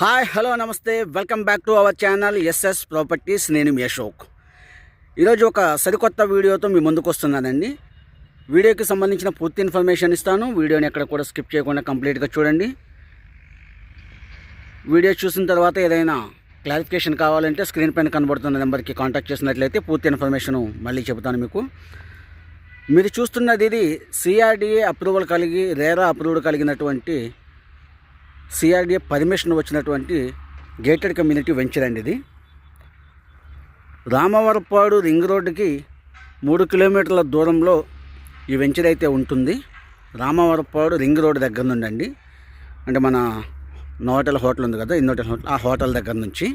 Hi hello నమస్తే welcome back to our channel SS properties. నేను మీ అశోక్. ఈరోజు ఒక సరికొత్త వీడియోతో మీ ముందుకు వస్తున్నానండి. వీడియోకి సంబంధించిన పూర్తి ఇన్ఫర్మేషన్ ఇస్తాను. వీడియోని ఎక్కడ కూడా స్కిప్ చేయకుండా కంప్లీట్గా చూడండి. వీడియో చూసిన తర్వాత ఏదైనా క్లారిఫికేషన్ కావాలంటే స్క్రీన్ పైన కనబడుతున్న నెంబర్కి కాంటాక్ట్ చేసినట్లయితే పూర్తి ఇన్ఫర్మేషన్ మళ్ళీ చెబుతాను మీకు. మీరు చూస్తున్నది ఇది సిఆర్డిఏ అప్రూవల్ కలిగి రేరా అప్రూవల్ కలిగినటువంటి సిఆర్డిఏ పర్మిషన్ వచ్చినటువంటి గేటెడ్ కమ్యూనిటీ వెంచర్ అండి. ఇది రామవరపాడు రింగ్ రోడ్డుకి 3 కిలోమీటర్ల దూరంలో ఈ వెంచర్ అయితే ఉంటుంది. రామవరపాడు రింగ్ రోడ్ దగ్గర నుండి అండి, అంటే మన నోటల్ హోటల్ ఉంది కదా, ఇన్నోటల్ హోటల్, ఆ హోటల్ దగ్గర నుంచి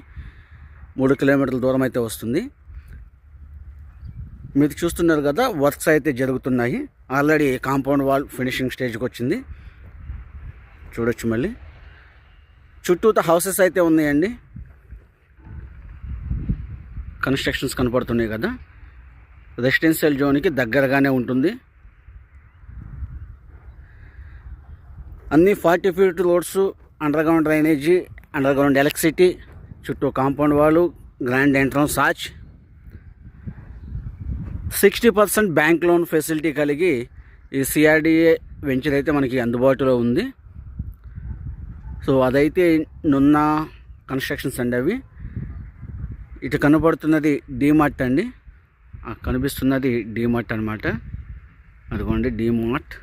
3 కిలోమీటర్ల దూరం అయితే వస్తుంది. మీరు చూస్తున్నారు కదా, వర్క్స్ అయితే జరుగుతున్నాయి. ఆల్రెడీ కాంపౌండ్ వాల్ ఫినిషింగ్ స్టేజ్కి వచ్చింది. చూడొచ్చు. మళ్ళీ చుట్టూతో హౌసెస్ అయితే ఉన్నాయండి. కన్స్ట్రక్షన్స్ కనపడుతున్నాయి కదా. రెసిడెన్షియల్ జోన్కి దగ్గరగానే ఉంటుంది. అన్నీ 40 feet roads, underground drainage, underground electricity, చుట్టూ కాంపౌండ్ వాళ్ళు, grand entrance arch, 60% bank loan facility కలిగి ఈ సిఆర్డిఏ వెంచర్ అయితే మనకి అందుబాటులో ఉంది. సో అదైతే నున్న కన్స్ట్రక్షన్స్ అండి అవి. ఇటు కనబడుతున్నది డీమార్ట్ అండి, కనిపిస్తున్నది డీమార్ట్ అనమాట. అదిగోండి డీమార్ట్.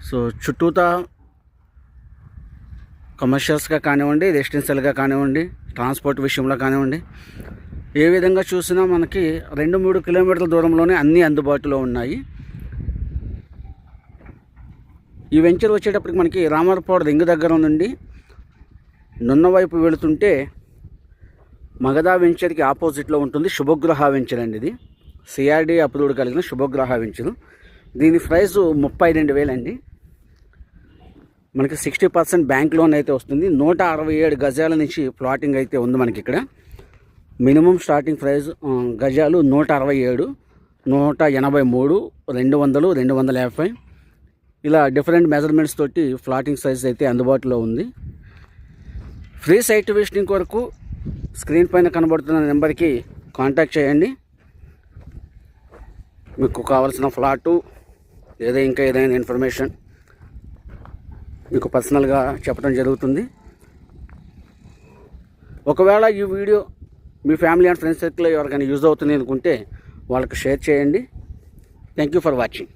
సో చుట్టూతా కమర్షియల్స్గా కానివ్వండి, రెసిడెన్షియల్గా కానివ్వండి, ట్రాన్స్పోర్ట్ విషయంలో కానివ్వండి, ఏ విధంగా చూసినా మనకి 2-3 కిలోమీటర్ల దూరంలోనే అన్నీ అందుబాటులో ఉన్నాయి. ఈ వెంచర్ వచ్చేటప్పటికి మనకి రామవరపాడు రింగ్ దగ్గర నుండి నున్న వైపు వెళుతుంటే మగధా వెంచర్కి ఆపోజిట్లో ఉంటుంది శుభగ్రహ వెంచర్ అండి. ఇది సిఆర్డీ అప్రూవ్డ్ కలిగిన శుభగ్రహ వెంచరు. దీని ప్రైస్ 32,000 అండి. మనకి 60% బ్యాంక్ లోన్ అయితే వస్తుంది. 167 గజాల నుంచి ప్లాటింగ్ అయితే ఉంది మనకి ఇక్కడ. మినిమం స్టార్టింగ్ ప్రైస్ గజాలు 167, 183, 200, 250 ఇలా డిఫరెంట్ మెజర్మెంట్స్ తోటి ఫ్లాటింగ్ సైజ్ అయితే అందుబాటులో ఉంది. ఫ్రీ సైట్ విజిటింగ్ కొరకు స్క్రీన్ పైన కనబడుతున్న నెంబర్కి కాంటాక్ట్ చేయండి. మీకు కావాల్సిన ఫ్లాటు లేదా ఇంకా ఏదైనా ఇన్ఫర్మేషన్ మీకు పర్సనల్గా చెప్పడం జరుగుతుంది. ఒకవేళ ఈ video me family and friends సర్కిల్లో ఎవరికైనా యూజ్ అవుతుంది అనుకుంటే వాళ్ళకి షేర్ చేయండి. Thank you for watching.